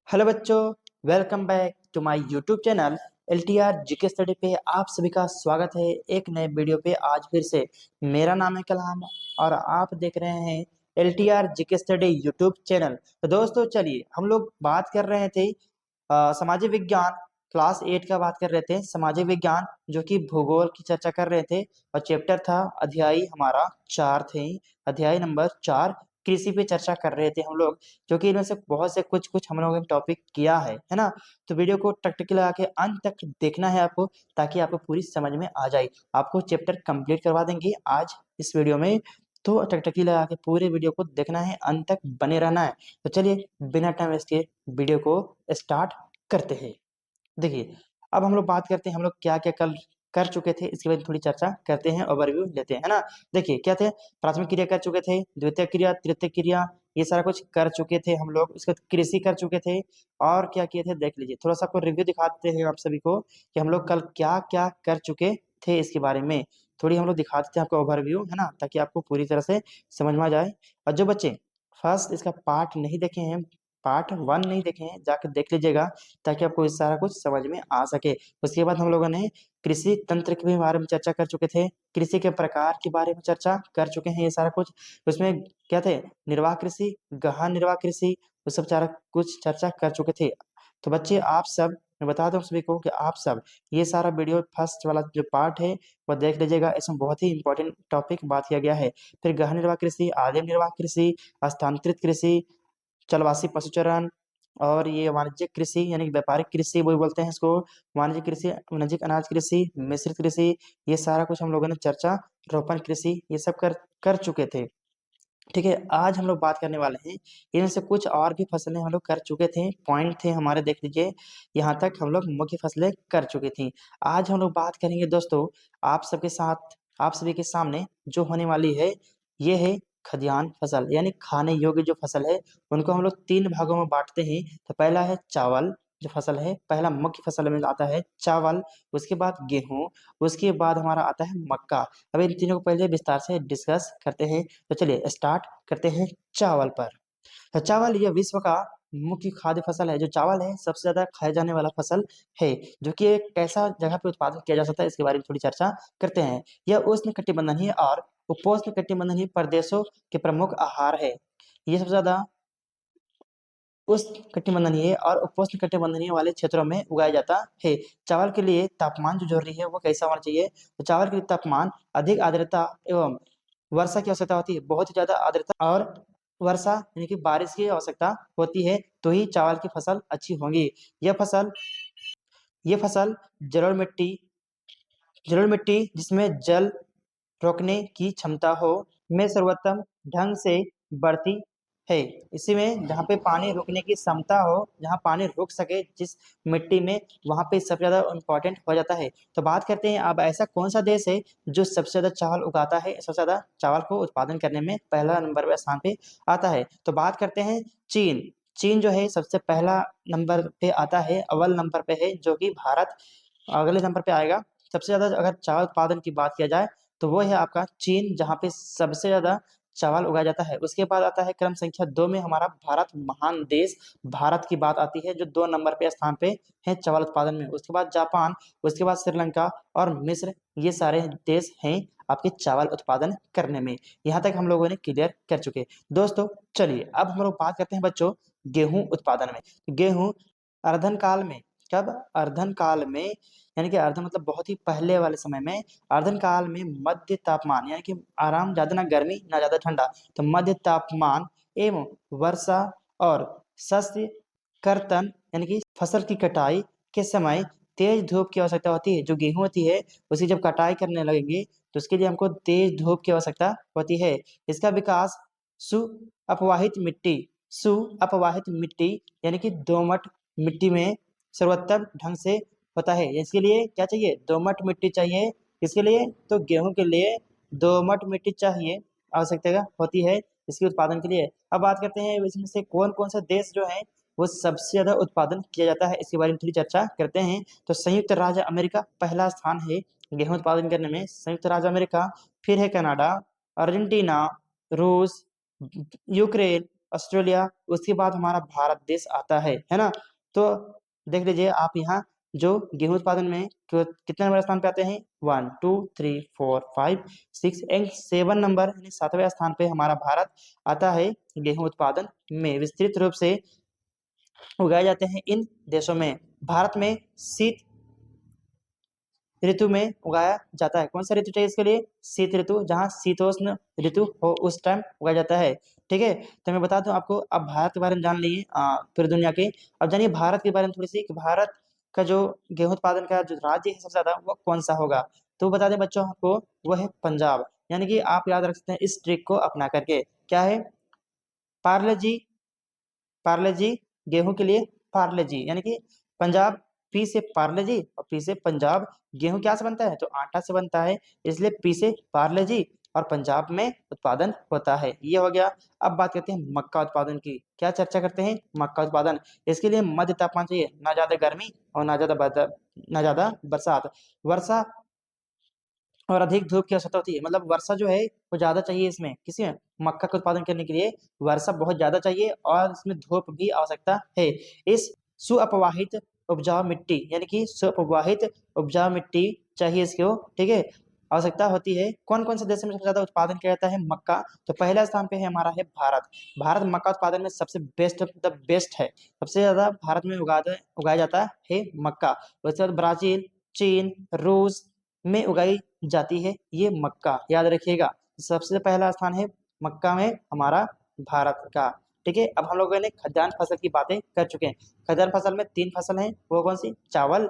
Hello बच्चों, welcome back to my YouTube channel LTR GK study पे आप सभी का स्वागत है एक नए वीडियो पे। आज फिर से मेरा नाम है कलाम और आप देख रहे हैं LTR GK study YouTube channel. तो दोस्तों चलिए हम लोग बात कर रहे थे सामाजिक विज्ञान क्लास 8 का बात कर रहे थे। सामाजिक विज्ञान जो कि भूगोल की चर्चा कर रहे थे और चैप्टर था अध्याय हमारा 4 थे। अध्याय नंबर 4 कृषि पे चर्चा कर रहे थे हम लोग, क्योंकि इनमें से बहुत से कुछ कुछ हम लोगों ने टॉपिक किया है ना। तो वीडियो को टक टक लगा के अंत तक देखना है आपको, ताकि आपको पूरी समझ में आ जाए। आपको चैप्टर कंप्लीट करवा देंगे आज इस वीडियो में। तो टकटकी लगा के पूरे वीडियो को देखना है, अंत तक बने रहना है। तो चलिए बिना टाइम वेस्ट किए वीडियो को स्टार्ट करते हैं। देखिए, अब हम लोग बात करते हैं हम लोग क्या क्या कल कर चुके थे, इसके बाद थोड़ी चर्चा करते हैं, ओवरव्यू लेते हैं, है ना। देखिए क्या थे, प्राथमिक क्रिया कर चुके थे, द्वितीय क्रिया, तृतीय क्रिया, ये सारा कुछ कर चुके थे हम लोग। उसके बाद कृषि कर चुके थे और क्या किए थे देख लीजिए। थोड़ा सा आपको रिव्यू दिखाते हैं आप सभी को कि हम लोग कल क्या क्या कर चुके थे, इसके बारे में थोड़ी हम लोग दिखाते थे आपको ओवरव्यू, है ना, ताकि आपको पूरी तरह से समझ में आ जाए। और जो बच्चे फर्स्ट इसका पार्ट नहीं देखे हैं, पार्ट 1 नहीं देखे हैं, जाकर देख लीजिएगा, ताकि आपको इस सारा कुछ समझ में आ सके। उसके बाद हम लोगों ने कृषि तंत्र के बारे में चर्चा कर चुके थे, कृषि के प्रकार के बारे में चर्चा कर चुके हैं, ये सारा कुछ। उसमें क्या थे, निर्वाह कृषि, गहन निर्वाह कृषि, वो सब सारा कुछ चर्चा कर चुके थे। तो बच्चे आप सब, मैं बता दूं सभी को कि आप सब ये सारा वीडियो फर्स्ट वाला जो पार्ट है वो देख लीजिएगा। इसमें बहुत ही इंपॉर्टेंट टॉपिक बात किया गया है। फिर गहन निर्वाह कृषि, आदिम निर्वाह कृषि, स्थानांतरित कृषि, चलवासी पशुचरण, और ये वाणिज्यिक कृषि यानी कि व्यापारिक कृषि वो बोलते हैं इसको। वाणिज्यिक कृषि, वाणिज्यिक अनाज कृषि, मिश्रित कृषि, ये सारा कुछ हम लोगों ने चर्चा, रोपण कृषि, ये सब कर कर चुके थे। ठीक है, आज हम लोग बात करने वाले हैं इनमें से कुछ और भी फसलें हम लोग कर चुके थे, पॉइंट थे हमारे, देख लीजिए। यहाँ तक हम लोग मुख्य फसलें कर चुकी थी। आज हम लोग बात करेंगे दोस्तों आप सबके साथ, आप सभी के सामने जो होने वाली है ये है खलिहान फसल, यानी खाने योग्य जो फसल है उनको हम लोग 3 भागों में बांटते हैं। तो पहला है चावल, जो फसल है पहला मुख्य फसल में आता है चावल। उसके बाद गेहूं, उसके बाद हमारा आता है मक्का। अब इन तीनों को पहले विस्तार से डिस्कस करते हैं। तो चलिए स्टार्ट करते हैं चावल पर। तो चावल यह विश्व का मुख्य खाद्य फसल है। जो चावल है सबसे ज्यादा खाया जाने वाला फसल है, जो कि एक कैसा जगह पे उत्पादन किया जा सकता है इसके बारे में थोड़ी चर्चा करते हैं। यह उष्ण कटिबंधीय और उपोष्ण कटिबंधीय प्रदेशों के प्रमुख आहार है। ये सबसे ज्यादा उष्ण कटिबंधीय और उपोष्ण कटिबंधीय वाले क्षेत्रों में उगाया जाता है। चावल के लिए तापमान जो जरूरी है वो कैसा होना चाहिए, तो चावल के लिए तापमान अधिक आर्द्रता एवं वर्षा की आवश्यकता होती है। बहुत ही ज्यादा आर्द्रता और वर्षा यानी कि बारिश की आवश्यकता होती है, तो ही चावल की फसल अच्छी होगी। यह फसल ये फसल जलोढ़ मिट्टी, जलोढ़ मिट्टी जिसमें जल रोकने की क्षमता हो, में सर्वोत्तम ढंग से बढ़ती है। इसी में जहाँ पे पानी रुकने की क्षमता हो, जहाँ पानी रुक सके जिस मिट्टी में, वहाँ पे सबसे ज्यादा इम्पोर्टेंट हो जाता है। तो बात करते हैं अब ऐसा कौन सा देश है जो सबसे ज्यादा चावल उगाता है, सबसे ज्यादा चावल को उत्पादन करने में पहला नंबर पे स्थान पे आता है। तो बात करते हैं चीन। चीन जो है सबसे पहला नंबर पे आता है, अव्वल नंबर पे है, जो कि भारत अगले नंबर पे आएगा। सबसे ज्यादा अगर चावल उत्पादन की बात किया जाए तो वो है आपका चीन, जहाँ पे सबसे ज्यादा चावल उगाया जाता है। उसके बाद आता है क्रम संख्या 2 में हमारा भारत, महान देश भारत की बात आती है, जो 2 नंबर पे स्थान पे है चावल उत्पादन में। उसके बाद जापान, उसके बाद श्रीलंका और मिस्र, ये सारे देश हैं आपके चावल उत्पादन करने में। यहाँ तक हम लोगों ने क्लियर कर चुके दोस्तों। चलिए अब हम लोग बात करते हैं बच्चों गेहूं उत्पादन में। गेहूं अर्धन काल में, कब, अर्धन काल में, यानी कि अर्धन मतलब बहुत ही पहले वाले समय में, अर्धन काल में मध्य तापमान यानी कि आराम, ज्यादा ना गर्मी ना ज्यादा ठंडा, तो मध्य तापमान एवं वर्षा और शस्य कर्तन यानी कि फसल की कटाई के समय तेज धूप की आवश्यकता होती है। जो गेहूं होती है उसकी जब कटाई करने लगेंगे तो उसके लिए हमको तेज धूप की आवश्यकता होती है। इसका विकास सु अपवाहित मिट्टी, सु अपवाहित मिट्टी यानी कि दोमट मिट्टी में सर्वोत्तम ढंग से होता है। इसके लिए क्या चाहिए, दोमट मिट्टी चाहिए। इसके लिए तो गेहूं के लिए दोमट मिट्टी चाहिए, आवश्यकता होती है इसके उत्पादन के लिए। अब बात करते हैं इसमें से कौन कौन सा देश जो है वो सबसे ज्यादा उत्पादन किया जाता है, इसके बारे में थोड़ी चर्चा करते हैं। तो संयुक्त राज्य अमेरिका पहला स्थान है गेहूं उत्पादन करने में, संयुक्त राज्य अमेरिका। फिर है कनाडा, अर्जेंटीना, रूस, यूक्रेन, ऑस्ट्रेलिया, उसके बाद हमारा भारत देश आता है ना। तो देख लीजिए आप यहाँ जो गेहूं उत्पादन में कितने नंबर स्थान पे आते हैं, 1 2 3 4 5 6 एंड 7 नंबर यानी 7वें स्थान पे हमारा भारत आता है गेहूं उत्पादन में। विस्तृत रूप से उगाए जाते हैं इन देशों में। भारत में शीत ऋतु में उगाया जाता है। कौन सा ऋतु चाहिए इसके लिए, शीत ऋतु, जहाँ शीतोष्ण ऋतु हो उस टाइम उगाया जाता है। ठीक है, तो मैं बता दूं आपको, अब भारत के बारे में जान लिए पूरी दुनिया के। अब जानिए भारत के बारे में थोड़ी सी कि भारत का जो गेहूं उत्पादन का जो राज्य है सबसे ज्यादा वो कौन सा होगा। तो बता दें बच्चों आपको, वो है पंजाब। यानी कि आप याद रख सकते हैं इस ट्रिक को अपना करके। क्या है, पार्ले जी, पार्ले जी गेहूं के लिए पार्ले जी, यानी कि पंजाब, पी से पार्ले जी और पी से पंजाब। गेहूं क्या से बनता है, तो आटा से बनता है, इसलिए पी से पार्ले जी और पंजाब में उत्पादन होता है। ये हो गया। अब बात करते हैं मक्का उत्पादन की। क्या चर्चा करते हैं, मक्का उत्पादन। इसके लिए मध्य तापमान चाहिए, ना ज्यादा गर्मी और ना ज्यादा बरसात। वर्षा और अधिक धूप की आवश्यकता होती है, मतलब वर्षा जो है वो ज्यादा चाहिए इसमें, किसी में मक्का का उत्पादन करने के लिए वर्षा बहुत ज्यादा चाहिए और इसमें धूप भी आवश्यकता है। इस सुअपवाहित उपजाऊ मिट्टी, यानी कि सुअपवाहित उपजाऊ मिट्टी चाहिए इसको। ठीक है, आवश्यकता होती है। कौन कौन से देशों में सबसे ज्यादा उत्पादन किया जाता है मक्का, तो पहला स्थान पे है हमारा है भारत। भारत मक्का उत्पादन में सबसे बेस्ट, मतलब बेस्ट है। सबसे ज्यादा भारत में उगाया जाता है मक्का। उसके बाद ब्राजील, चीन, रूस में उगाई जाती है ये मक्का, याद रखिएगा। सबसे पहला स्थान है मक्का में हमारा भारत का। ठीक है, अब हम लोगों ने खाद्यान्न फसल की बातें कर चुके हैं। खाद्यान्न फसल में 3 फसल हैं, वो कौन सी, चावल,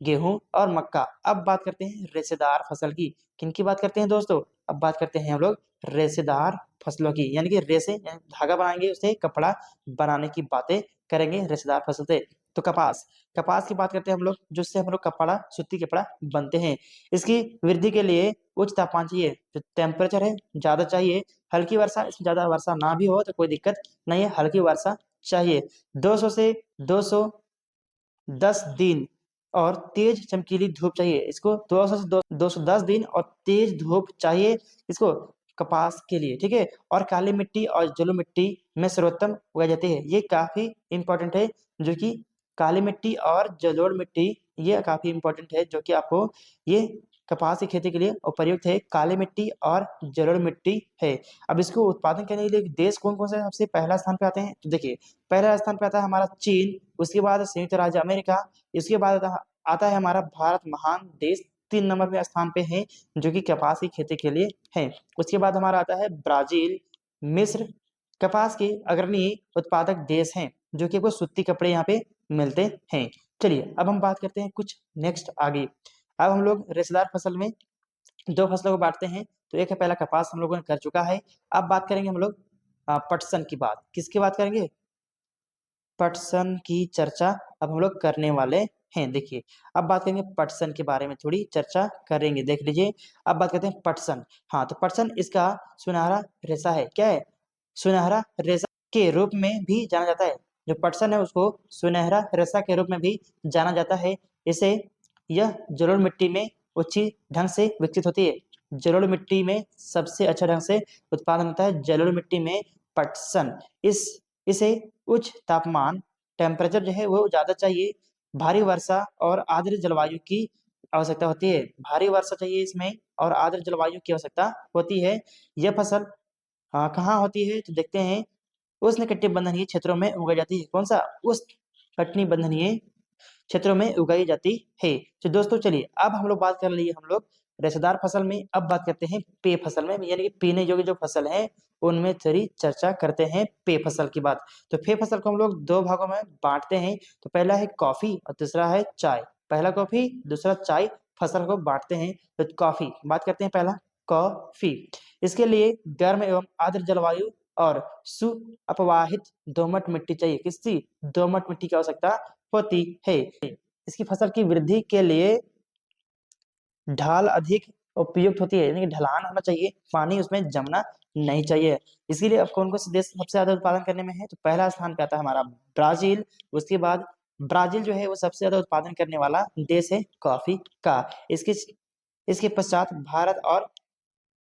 गेहूं और मक्का। अब बात करते हैं रेशेदार फसल की। किनकी बात करते हैं दोस्तों, अब बात करते हैं हम लोग रेशेदार फसलों की, यानी कि रेशे यानी धागा बनाएंगे उससे कपड़ा बनाने की बातें करेंगे रेशेदार फसल से। तो कपास, कपास की बात करते हैं हम लोग, जिससे हम लोग कपड़ा, सूती कपड़ा बनते हैं। इसकी वृद्धि के लिए उच्च तापमान चाहिए, जो टेम्परेचर है ज्यादा चाहिए। हल्की वर्षा, इसमें ज्यादा वर्षा ना भी हो तो कोई दिक्कत नहीं है, हल्की वर्षा चाहिए। 200 से 210 दिन और तेज चमकीली धूप चाहिए इसको। 200 से 210 दिन और तेज धूप चाहिए इसको कपास के लिए। ठीक है, और काली मिट्टी और जलोढ़ मिट्टी में सर्वोत्तम उगाई जाती है। ये काफी इंपॉर्टेंट है, जो कि काली मिट्टी और जलोढ़ मिट्टी, ये काफी इंपॉर्टेंट है, जो कि आपको ये कपास की खेती के लिए उपयुक्त है। काली मिट्टी और जलोढ़ मिट्टी है। अब इसको उत्पादन करने के लिए देश कौन कौन से सबसे पहला स्थान पे आते हैं, तो देखिए पहला स्थान पे आता है हमारा चीन, उसके बाद संयुक्त राज्य अमेरिका, इसके बाद आता है हमारा भारत महान देश, 3 नंबर पे स्थान पे है, जो कि कपास की खेती के लिए है। उसके बाद हमारा आता है ब्राजील, मिस्र, कपास के अग्रणी उत्पादक देश हैं, जो कि आपको सूती कपड़े यहाँ पे मिलते हैं। चलिए अब हम बात करते हैं कुछ नेक्स्ट आगे। अब हम लोग रेशेदार फसल में 2 फसलों को बांटते हैं। तो एक है पहला कपास, हम लोगों ने कर चुका है। अब बात करेंगे हम लोग पटसन की बात। किसकी बात करेंगे, पटसन की चर्चा अब हम लोग करने वाले हैं। देखिए अब बात करेंगे पटसन के बारे में, थोड़ी चर्चा करेंगे, देख लीजिए। अब बात करते हैं पटसन। हाँ, तो पटसन इसका सुनहरा रेशा है। क्या है, सुनहरा रेशा के रूप में भी जाना जाता है। जो पटसन है उसको सुनहरा रेशा के रूप में भी जाना जाता है। इसे यह जलोढ़ मिट्टी में अच्छी ढंग से विकसित होती है। जलोढ़ मिट्टी में सबसे अच्छा ढंग से उत्पादन होता है, जलोढ़ मिट्टी में पटसन। इसे उच्च तापमान, टेम्परेचर जो है वो ज्यादा चाहिए। भारी वर्षा और आर्द्र जलवायु की आवश्यकता होती है। भारी वर्षा चाहिए इसमें और आर्द्र जलवायु की आवश्यकता होती है। यह फसल कहाँ होती है, तो देखते हैं उष्णकटिबंधीय क्षेत्रों में उगाई जाती है। कौन सा, उष्णकटिबंधीय क्षेत्रों में उगाई जाती है। तो दोस्तों चलिए अब हम लोग बात कर लिए हम लोग रेशेदार फसल में। अब बात करते हैं पेय फसल में, यानी कि पीने योग्य जो फसल है उनमें थोड़ी चर्चा करते हैं पेय फसल की बात। तो पेय फसल को हम लोग 2 भागों में बांटते हैं। तो पहला है कॉफी और दूसरा है चाय। पहला कॉफी, दूसरा चाय फसल को बांटते हैं। तो कॉफी बात करते हैं, पहला कॉफी। इसके लिए गर्म एवं आर्द्र जलवायु और सुअपवाहित दोमट मिट्टी चाहिए। किसकी, दोमट मिट्टी की आवश्यकता होती है। इसकी फसल की वृद्धि के लिए ढाल अधिक उपयुक्त होती है, यानी कि ढलान होना चाहिए, पानी उसमें जमना नहीं चाहिए। इसीलिए अब कौन कौन से देश सबसे ज्यादा उत्पादन करने में है, तो पहला स्थान पे आता है हमारा ब्राजील। उसके बाद ब्राजील जो है वो सबसे ज्यादा उत्पादन करने वाला देश है कॉफी का। इसके इसके पश्चात भारत और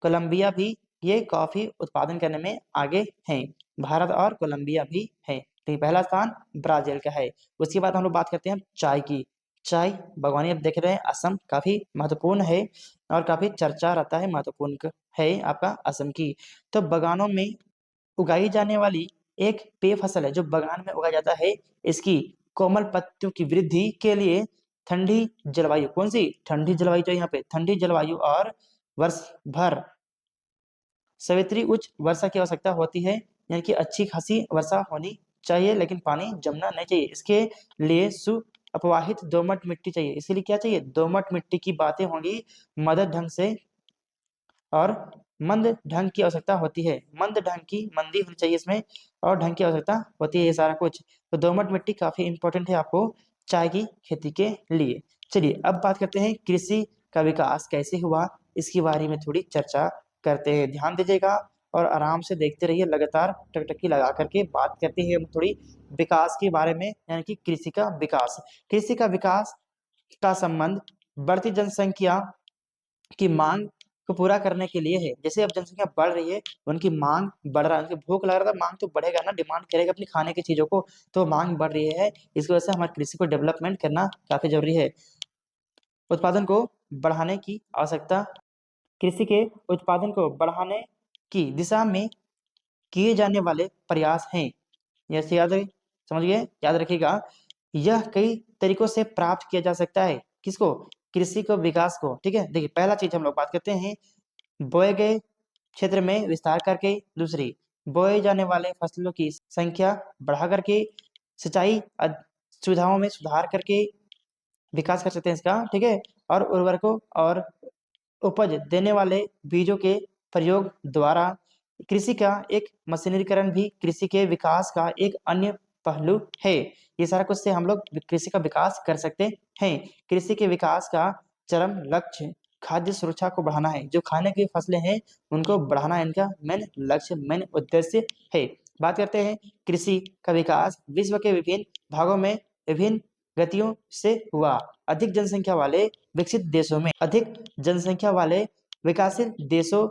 कोलंबिया भी ये कॉफी उत्पादन करने में आगे हैं। भारत और कोलंबिया भी है, लेकिन पहला स्थान ब्राजील का है। उसके बाद हम लोग बात करते हैं चाय की। चाय बागवानी अब देख रहे हैं, असम काफी महत्वपूर्ण है और काफी चर्चा रहता है, महत्वपूर्ण है आपका असम की। तो बागानों में उगाई जाने वाली एक पेय फसल है जो बागान में उगाया जाता है। इसकी कोमल पत्तियों की वृद्धि के लिए ठंडी जलवायु, कौन सी ठंडी जलवायु चाहिए यहाँ पे, ठंडी जलवायु और वर्ष भर सवित्री उच्च वर्षा की आवश्यकता होती है। यानी कि अच्छी खासी वर्षा होनी चाहिए, लेकिन पानी जमना नहीं चाहिए। इसके लिए सु अपवाहित दोमट मिट्टी चाहिए। इसके लिए क्या चाहिए, दोमट मिट्टी की बातें होंगी, मदद ढंग से और मंद ढंग की आवश्यकता होती है। मंद ढंग की मंदी होनी चाहिए इसमें, और ढंग की आवश्यकता होती है, ये सारा कुछ। तो दोमट मिट्टी काफी इंपॉर्टेंट है आपको चाय की खेती के लिए। चलिए अब बात करते हैं कृषि का विकास कैसे हुआ, इसके बारे में थोड़ी चर्चा करते हैं। ध्यान दीजिएगा और आराम से देखते रहिए, लगातार टकटकी लगा करके बात करते हैं हम थोड़ी विकास के बारे में, यानी कि कृषि का विकास। कृषि का विकास का संबंध बढ़ती जनसंख्या की मांग को पूरा करने के लिए है। जैसे अब जनसंख्या बढ़ रही है, उनकी मांग बढ़ रहा है, उनकी भूख लग रहा था, मांग तो बढ़ेगा ना, डिमांड करेगा अपनी खाने की चीजों को, तो मांग बढ़ रही है। इसकी वजह से हमारे कृषि को डेवलपमेंट करना काफी जरूरी है। उत्पादन को बढ़ाने की आवश्यकता, कृषि के उत्पादन को बढ़ाने की दिशा में किए जाने वाले प्रयास हैं। जैसे समझिए, याद रखिएगा, यह कई तरीकों से प्राप्त किया जा सकता है। किसको, कृषि को, विकास को। ठीक है, देखिए पहला चीज हम लोग बात करते हैं बोए गए क्षेत्र में विस्तार करके। दूसरी, बोए जाने वाले फसलों की संख्या बढ़ा करके, सिंचाई सुविधाओं में सुधार करके विकास कर सकते हैं इसका। ठीक है, और उर्वरकों और उपज देने वाले बीजों के प्रयोग द्वारा कृषि का एक मशीनरीकरण भी कृषि के विकास का एक अन्य पहलू है। ये सारा कुछ से हम लोग कृषि का विकास कर सकते हैं। कृषि के विकास का चरम लक्ष्य खाद्य सुरक्षा को बढ़ाना है। जो खाने की फसलें हैं उनको बढ़ाना इनका मेन लक्ष्य, मेन उद्देश्य है। बात करते हैं कृषि का विकास विश्व के विभिन्न भागों में विभिन्न गतियों से हुआ। अधिक जनसंख्या वाले विकसित देशों में, अधिक जनसंख्या वाले विकासशील देशों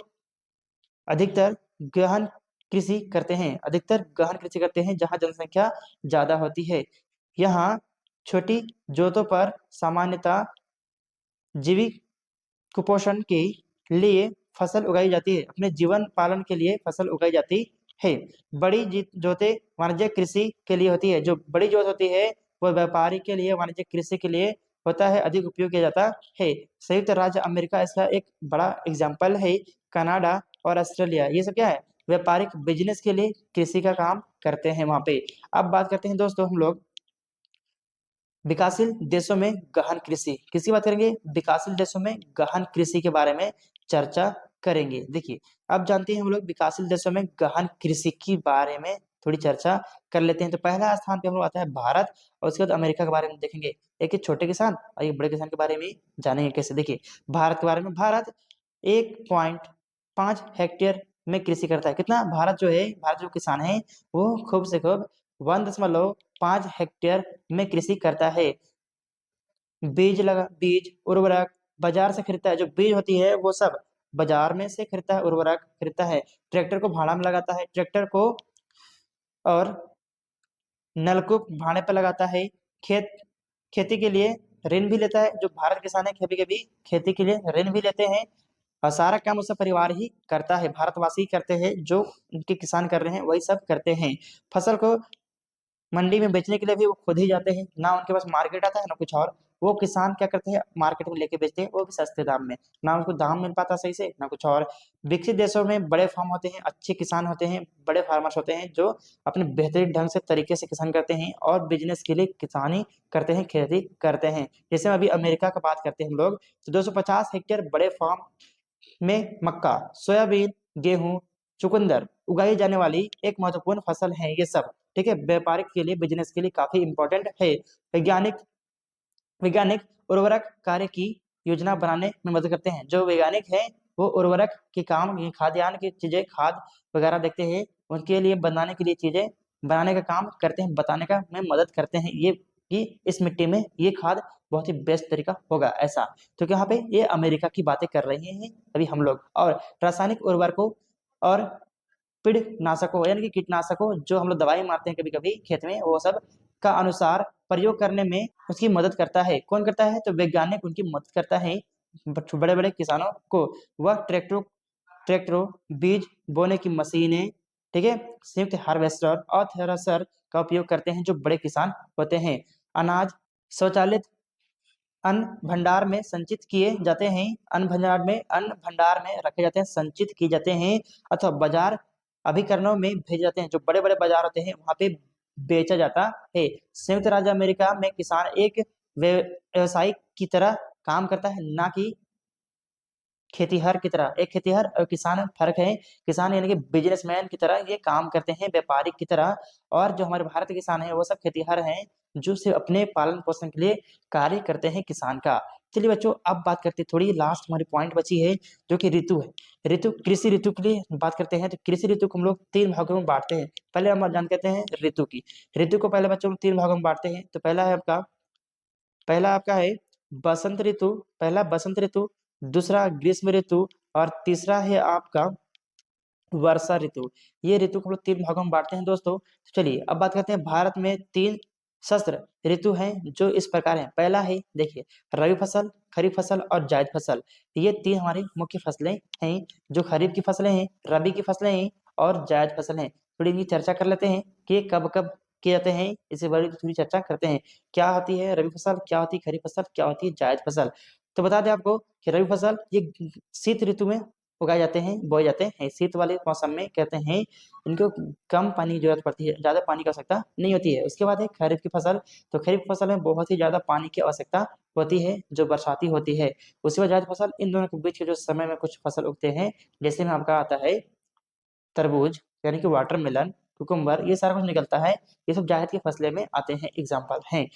अधिकतर गहन कृषि करते हैं। अधिकतर गहन कृषि करते हैं जहां जनसंख्या ज्यादा होती है। यहाँ छोटी जोतों पर सामान्यतः जीविक कुपोषण के लिए फसल उगाई जाती है, अपने जीवन पालन के लिए फसल उगाई जाती है। बड़ी जोतें वाणिज्यिक कृषि के लिए होती है। जो बड़ी जोत होती है वो व्यापारी के लिए, वाणिज्यिक कृषि के लिए होता है, अधिक उपयोग किया जाता है। संयुक्त राज्य अमेरिका इसका एक बड़ा एग्जाम्पल है। कनाडा और ऑस्ट्रेलिया, ये सब क्या है, व्यापारिक बिजनेस के लिए कृषि का काम करते हैं वहां पे। अब बात करते हैं दोस्तों हम लोग विकासशील देशों में गहन कृषि, किसकी बात करेंगे, विकासशील देशों में गहन कृषि के बारे में चर्चा करेंगे। देखिए अब जानते हैं हम लोग विकासशील देशों में गहन कृषि के बारे में थोड़ी चर्चा कर लेते हैं। तो पहला स्थान पे हम लोग आता है भारत, और उसके बाद अमेरिका के बारे में देखेंगे। एक छोटे किसान और एक बड़े किसान के बारे में जानेंगे कैसे। देखिए भारत के बारे में, भारत 1.5 हेक्टेयर में कृषि करता है। कितना, भारत जो है, भारत जो किसान है वो खूब से खूब 1.5 हेक्टेयर में कृषि करता है। बीज उर्वरक बाजार से खरीदता है। जो बीज होती है वो सब बाजार में से खरीदता है, उर्वरक खरीदता है। ट्रैक्टर को भाड़ा में लगाता है, ट्रैक्टर को, और नलकूप भाड़े पर लगाता है। खेती के लिए ऋण भी लेता है। जो भारत किसान है कभी कभी खेती के लिए ऋण भी लेते हैं, और सारा काम उसका परिवार ही करता है, भारतवासी ही करते हैं। जो उनके किसान कर रहे हैं वही सब करते हैं। फसल को मंडी में बेचने के लिए भी वो खुद ही जाते हैं, ना उनके पास मार्केट आता है ना कुछ और। वो किसान क्या करते हैं, मार्केट में लेके बेचते हैं, वो भी सस्ते दाम में, ना उनको दाम मिल पाता सही से ना कुछ और। विकसित देशों में बड़े फार्म होते हैं, अच्छे किसान होते हैं, बड़े फार्मर्स होते हैं जो अपने बेहतरीन ढंग से तरीके से किसान करते हैं और बिजनेस के लिए किसानी करते हैं, खेती करते हैं। जैसे अभी अमेरिका का बात करते हैं हम लोग, तो 250 हेक्टेयर बड़े फार्म में मक्का, सोयाबीन, गेहूं, चुकंदर उगाई जाने वाली एक महत्वपूर्ण फसल है ये सब। ठीक है, व्यापारिक के लिए, बिजनेस के लिए काफी इंपॉर्टेंट है। वैज्ञानिक वैज्ञानिक उर्वरक कार्य की योजना बनाने में मदद करते हैं। जो वैज्ञानिक है वो उर्वरक के काम, ये खाद्यान्न की चीजें, खाद वगैरह देखते हैं, उनके लिए बनाने के लिए चीजें बनाने का काम करते हैं, बताने का में मदद करते हैं, ये कि इस मिट्टी में ये खाद बहुत ही बेस्ट तरीका होगा ऐसा। तो यहाँ पे ये अमेरिका की बातें कर रहे हैं अभी हम लोग। और रासायनिक उर्वरकों और कीटनाशकों यानी कि कीटनाशकों जो हम लोग दवाई मारते हैं कभी कभी खेत में, वो सब का अनुसार प्रयोग करने में उसकी मदद करता है। कौन करता है? तो वैज्ञानिक उनकी मदद करता है बड़े बड़े किसानों को। वह ट्रैक्टरों, बीज बोने की मशीनें, ठीक है, संयुक्त हार्वेस्टर और थ्रेशर का उपयोग करते हैं जो बड़े किसान होते हैं। अनाज स्वचालित अन्न भंडार में संचित किए जाते हैं, अन्न भंडार में रखे जाते हैं, संचित किए जाते हैं, अथवा बाजार अभिकरणों में भेजे जाते हैं। जो बड़े बड़े बाजार होते हैं वहां पे बेचा जाता है। संयुक्त राज्य अमेरिका में किसान एक व्यवसायिक की तरह काम करता है, ना कि खेतीहर की तरह। एक खेतीहर और किसान में फर्क है। किसान यानी कि बिजनेसमैन की तरह ये काम करते हैं, व्यापारिक की तरह। और जो हमारे भारत के किसान है वो सब खेतीहर हैं, जो सिर्फ अपने पालन पोषण के लिए कार्य करते हैं किसान का। चलिए बच्चों, अब बात करते हैं, थोड़ी लास्ट हमारी पॉइंट बची है जो कि ऋतु है। ऋतु, कृषि ऋतु के लिए बात करते हैं। तो कृषि ऋतु को हम लोग 3 भागों में बांटते हैं। पहले हम जान कहते हैं ऋतु की। ऋतु को पहले बच्चों 3 भागों में बांटते हैं। तो पहला आपका है बसंत ऋतु, पहला बसंत ऋतु, दूसरा ग्रीष्म ऋतु, और तीसरा है आपका वर्षा ऋतु। ये ऋतु को हम लोग 3 भागों में बांटते हैं दोस्तों। तो चलिए अब बात करते हैं। भारत में 3 शस्त्र ऋतु हैं जो इस प्रकार हैं। पहला है, देखिए, रबी फसल, खरीफ फसल और जायद फसल। ये 3 हमारी मुख्य फसलें हैं। जो खरीफ की फसलें हैं, रबी की फसलें हैं और जायद फसल हैं। थोड़ी इनकी चर्चा कर लेते हैं कि कब कब किए जाते हैं, इसी बारे में थोड़ी चर्चा करते हैं। क्या होती है रबी फसल, क्या होती है खरीफ फसल, क्या होती है जायद फसल। तो बता दें आपको कि रबी फसल ये शीत ऋतु में उगाए जाते हैं, बोए जाते हैं। शीत वाले मौसम में कहते हैं इनको कम पानी की जरूरत पड़ती है, ज्यादा पानी की आवश्यकता नहीं होती है। उसके बाद है खरीफ की फसल। तो खरीफ फसल में बहुत ही ज्यादा पानी की आवश्यकता होती है, जो बरसाती होती है। उसके बाद जायद फसल, इन दोनों के बीच के जो समय में कुछ फसल उगते हैं, जैसे में आपका आता है तरबूज यानी कि वाटरमेलन, कुकुम्बर, ये सारा कुछ निकलता है। ये सब जायद की फसलें में आते हैं, एग्जाम्पल हैं।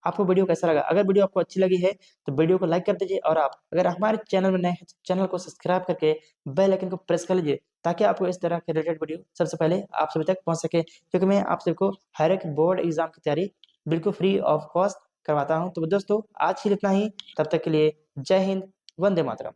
आपको वीडियो कैसा लगा? अगर वीडियो आपको अच्छी लगी है तो वीडियो को लाइक कर दीजिए, और आप अगर हमारे चैनल में नए हैं तो चैनल को सब्सक्राइब करके बेल आइकन को प्रेस कर लीजिए, ताकि आपको इस तरह के रिलेटेड वीडियो सबसे पहले आप सभी तक पहुंच सके। क्योंकि मैं आप सबको हर एक बोर्ड एग्जाम की तैयारी बिल्कुल फ्री ऑफ कॉस्ट करवाता हूं। तो दोस्तों आज के लिए इतना ही। तब तक के लिए जय हिंद, वंदे मातरम।